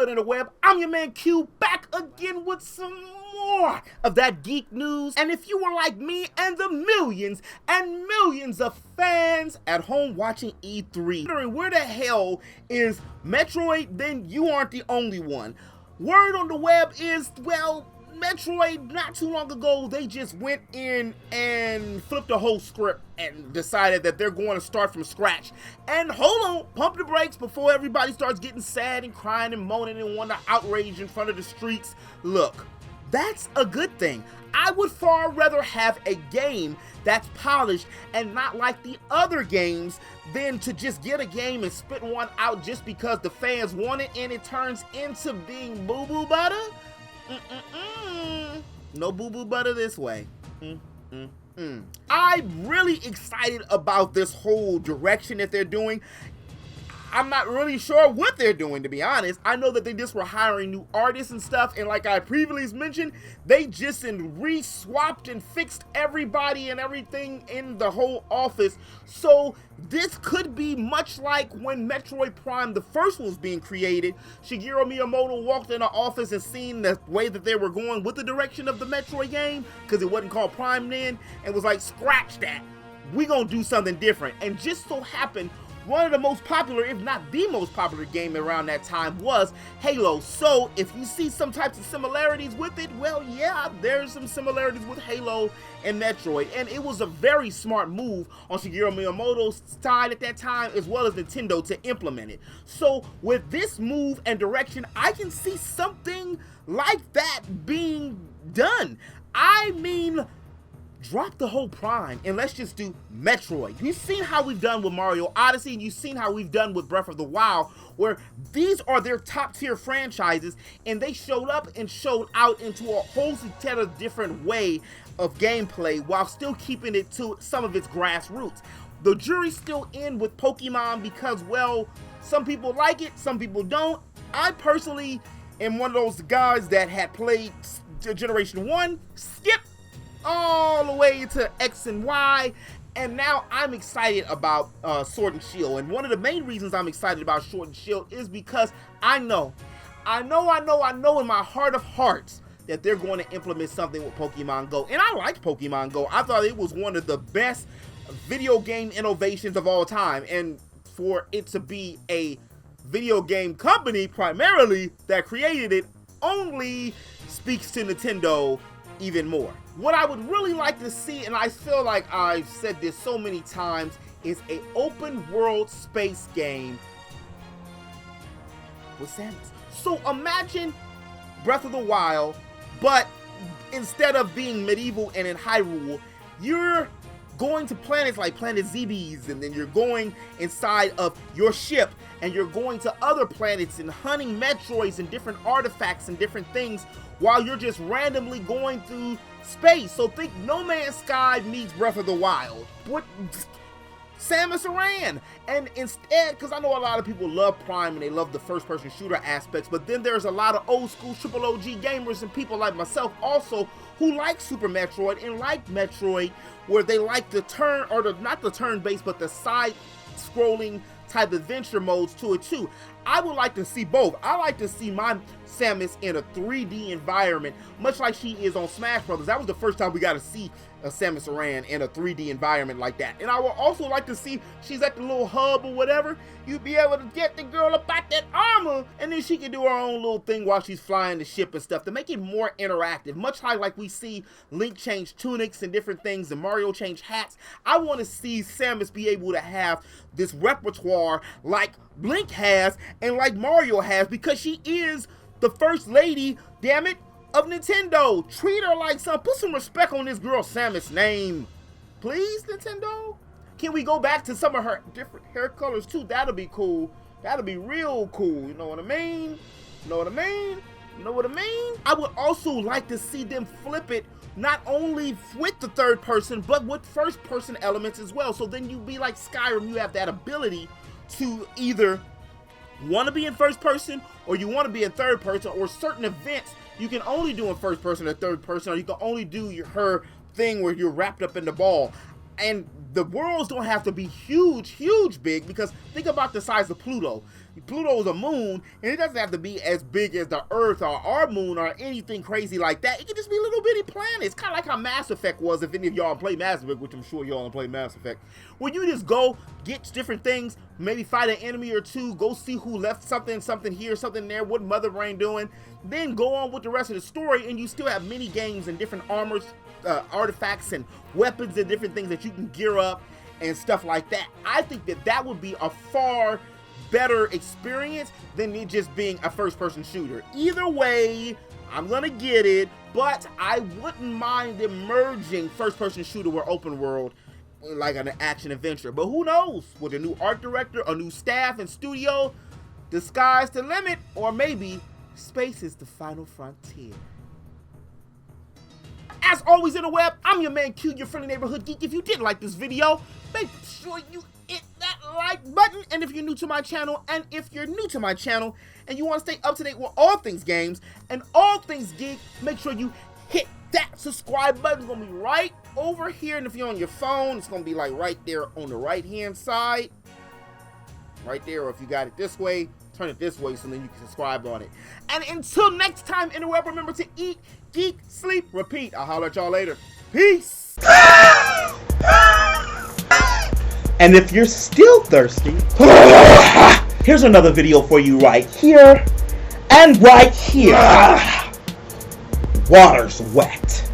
good in the web? I'm your man Q, back again with some more of that geek news. And if you were like me and the millions and millions of fans at home watching E3, wondering where the hell is Metroid, then you aren't the only one. Word on the web is, well, Metroid, not too long ago, they just went in and flipped the whole script and decided that they're going to start from scratch. And hold on, pump the brakes before everybody starts getting sad and crying and moaning and wanting to outrage in front of the streets. Look, that's a good thing. I would far rather have a game that's polished and not like the other games than to just get a game and spit one out just because the fans want it and it turns into being boo-boo butter. No boo-boo butter this way. I'm really excited about this whole direction that they're doing. I'm not really sure what they're doing, to be honest. I know that they just were hiring new artists and stuff, and like I previously mentioned, they just re-swapped and fixed everybody and everything in the whole office. So this could be much like when Metroid Prime, the first one, was being created. Shigeru Miyamoto walked in the office and seen the way that they were going with the direction of the Metroid game, because it wasn't called Prime then, and was like, scratch that. We gonna do something different. And just so happened, one of the most popular, if not the most popular game around that time was Halo. So if you see some types of similarities with it, well, yeah, there's some similarities with Halo and Metroid. And it was a very smart move on Shigeru Miyamoto's side at that time, as well as Nintendo, to implement it. So with this move and direction, I can see something like that being done. I mean, drop the whole Prime and let's just do Metroid. You've seen how we've done with Mario Odyssey, and you've seen how we've done with Breath of the Wild, where these are their top tier franchises, and they showed up and showed out into a whole different way of gameplay while still keeping it to some of its grassroots. The jury's still in with Pokemon because, well, some people like it, some people don't. I personally am one of those guys that had played Generation 1, skipped all the way to X and Y, and now I'm excited about Sword and Shield. And one of the main reasons I'm excited about Sword and Shield is because I know in my heart of hearts that they're going to implement something with Pokemon Go. And I liked Pokemon Go. I thought it was one of the best video game innovations of all time. And for it to be a video game company primarily that created it only speaks to Nintendo even more. What I would really like to see, and I feel like I've said this so many times, is an open world space game with Samus. So imagine Breath of the Wild, but instead of being medieval and in Hyrule, you're going to planets like Planet Zebes, and then you're going inside of your ship, and you're going to other planets and hunting Metroids and different artifacts and different things while you're just randomly going through space. So think No Man's Sky meets Breath of the Wild. What? Samus Aran. And instead, because I know a lot of people love Prime and they love the first-person shooter aspects, but then there's a lot of old-school triple OG gamers and people like myself also who like Super Metroid and like Metroid, where they like the turn, or not the turn-based, but the side-scrolling type adventure modes to it too. I would like to see both. I like to see my Samus in a 3D environment, much like she is on Smash Brothers. That was the first time we got to see a Samus Aran in a 3D environment like that. And I would also like to see she's at the little hub or whatever. You'd be able to get the girl about that armor, and then she can do her own little thing while she's flying the ship and stuff to make it more interactive. Much like we see Link change tunics and different things, and Mario change hats. I want to see Samus be able to have this repertoire like Link has and like Mario has, because she is the first lady, damn it, of Nintendo. Treat her like some, put some respect on this girl Samus' name. Please, Nintendo? Can we go back to some of her different hair colors too? That'll be cool. That'll be real cool. You know what I mean? You know what I mean? You know what I mean? I would also like to see them flip it not only with the third person, but with first person elements as well. So then you be like Skyrim, you have that ability to either want to be in first person or you want to be in third person, or certain events you can only do in first person or third person, or you can only do her thing where you're wrapped up in the ball. And the worlds don't have to be huge big, because think about the size of Pluto. Pluto's a moon, and it doesn't have to be as big as the Earth or our moon or anything crazy like that. It can just be little bitty planets, kind of like how Mass Effect was, if any of y'all play Mass Effect, which I'm sure y'all play Mass Effect. Where you just go, get different things, maybe fight an enemy or two, go see who left something here, something there, what Mother Brain doing, then go on with the rest of the story, and you still have mini games and different armors, artifacts and weapons and different things that you can gear up and stuff like that. I think that that would be a far better experience than it just being a first-person shooter. Either way, I'm gonna get it, but I wouldn't mind them merging first-person shooter with open world, like an action adventure. But who knows? With a new art director, a new staff and studio, the sky's the limit, or maybe space is the final frontier. As always in the web, I'm your man Q, your friendly neighborhood geek. If you did like this video, make sure you hit that like button. And if you're new to my channel, and you want to stay up to date with all things games and all things geek, make sure you hit that subscribe button. It's gonna be right over here, and if you're on your phone, it's gonna be like right there on the right hand side, right there. Or if you got it this way, turn it this way so then you can subscribe on it. And until next time in the web, remember to eat, geek, sleep, repeat. I'll holler at y'all later. Peace. And if you're still thirsty, here's another video for you right here and right here. Water's wet.